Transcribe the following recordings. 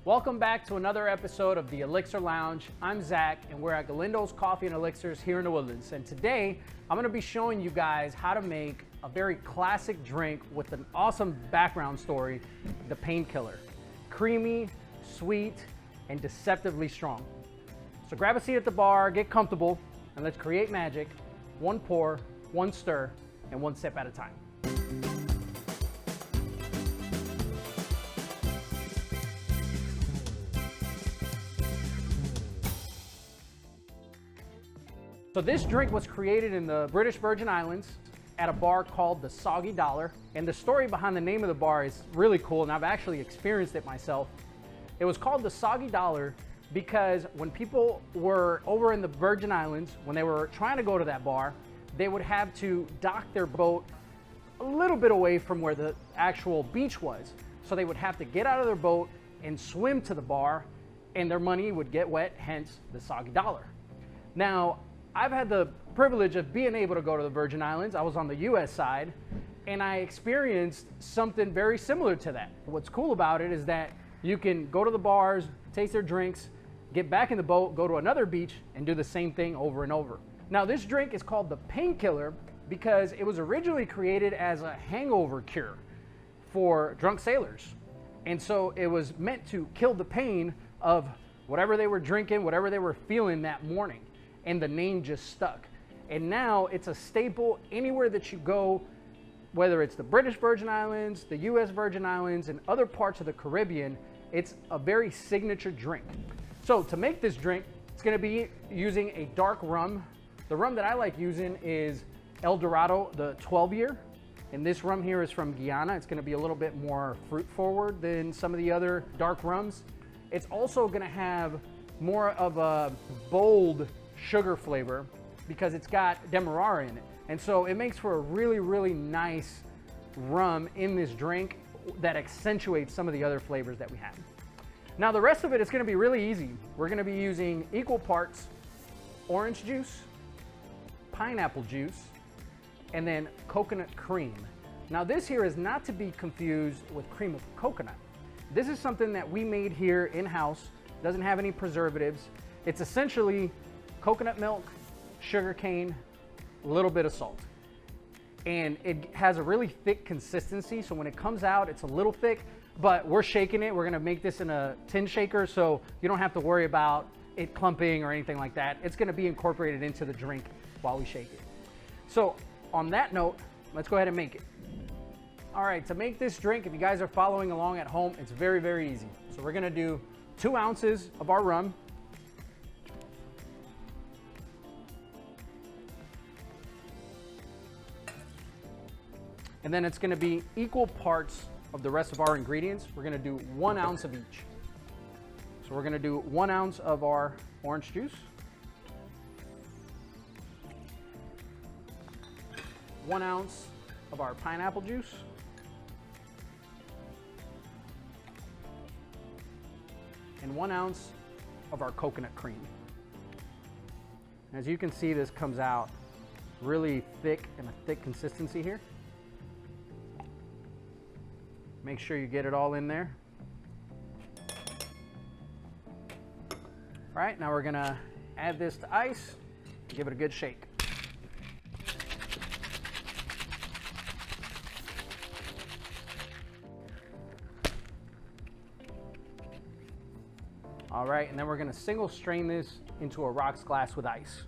Welcome back to another episode of the Elixir Lounge. I'm Zach, and we're at Galindo's Coffee and Elixirs here in the Woodlands. And today, I'm gonna be showing you guys how to make a very classic drink with an awesome background story, the Painkiller. Creamy, sweet, and deceptively strong. So grab a seat at the bar, get comfortable, and let's create magic. One pour, one stir, and one sip at a time. So this drink was created in the British Virgin Islands at a bar called the Soggy Dollar. And the story behind the name of the bar is really cool, and I've actually experienced it myself. It was called the Soggy Dollar because when people were over in the Virgin Islands, when they were trying to go to that bar, they would have to dock their boat a little bit away from where the actual beach was. So they would have to get out of their boat and swim to the bar, and their money would get wet, hence the Soggy Dollar. Now, I've had the privilege of being able to go to the Virgin Islands. I was on the US side, and I experienced something very similar to that. What's cool about it is that you can go to the bars, taste their drinks, get back in the boat, go to another beach, and do the same thing over and over. Now, this drink is called the Painkiller because it was originally created as a hangover cure for drunk sailors. And so it was meant to kill the pain of whatever they were drinking, whatever they were feeling that morning. And the name just stuck. And now it's a staple anywhere that you go, whether it's the British Virgin Islands, the US Virgin Islands, and other parts of the Caribbean. It's a very signature drink. So to make this drink, it's gonna be using a dark rum. The rum that I like using is El Dorado, the 12-year. And this rum here is from Guyana. It's gonna be a little bit more fruit forward than some of the other dark rums. It's also gonna have more of a bold sugar flavor because it's got demerara in it. And so it makes for a really, really nice rum in this drink that accentuates some of the other flavors that we have. Now the rest of it is gonna be really easy. We're gonna be using equal parts orange juice, pineapple juice, and then coconut cream. Now this here is not to be confused with cream of coconut. This is something that we made here in-house. Doesn't have any preservatives. It's essentially coconut milk, sugar cane, a little bit of salt. And it has a really thick consistency, so when it comes out, it's a little thick, but we're shaking it. We're gonna make this in a tin shaker, so you don't have to worry about it clumping or anything like that. It's gonna be incorporated into the drink while we shake it. So on that note, let's go ahead and make it. All right, to make this drink, if you guys are following along at home, it's very, very easy. So we're gonna do 2 ounces of our rum, and then it's gonna be equal parts of the rest of our ingredients. We're gonna do 1 ounce of each. So we're gonna do 1 ounce of our orange juice, 1 ounce of our pineapple juice, and 1 ounce of our coconut cream. As you can see, this comes out really thick and a thick consistency here. Make sure you get it all in there. All right, now we're gonna add this to ice, give it a good shake. All right, and then we're gonna single strain this into a rocks glass with ice.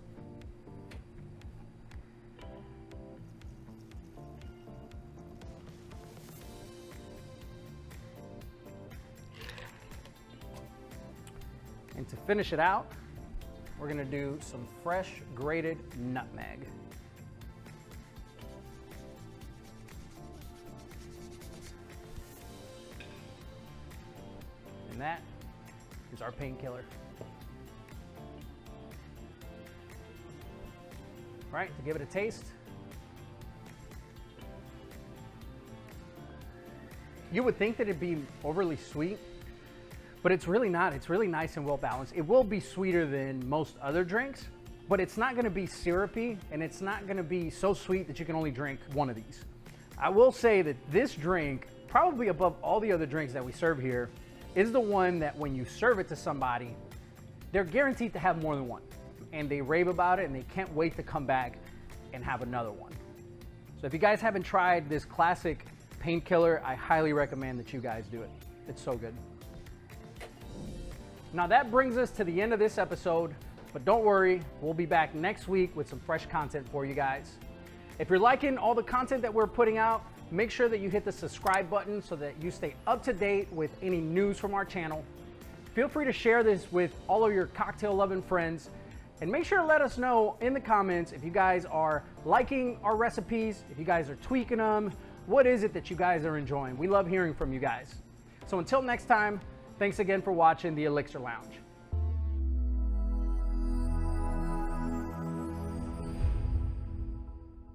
And to finish it out, we're gonna do some fresh grated nutmeg. And that is our Painkiller. All right, to give it a taste. You would think that it'd be overly sweet, but it's really not. It's really nice and well balanced. It will be sweeter than most other drinks, but it's not gonna be syrupy, and it's not gonna be so sweet that you can only drink one of these. I will say that this drink, probably above all the other drinks that we serve here, is the one that when you serve it to somebody, they're guaranteed to have more than one. And they rave about it and they can't wait to come back and have another one. So if you guys haven't tried this classic Painkiller, I highly recommend that you guys do it. It's so good. Now that brings us to the end of this episode, but don't worry, we'll be back next week with some fresh content for you guys. If you're liking all the content that we're putting out, make sure that you hit the subscribe button so that you stay up to date with any news from our channel. Feel free to share this with all of your cocktail loving friends, and make sure to let us know in the comments if you guys are liking our recipes, if you guys are tweaking them, what is it that you guys are enjoying? We love hearing from you guys. So until next time, thanks again for watching the Elixir Lounge.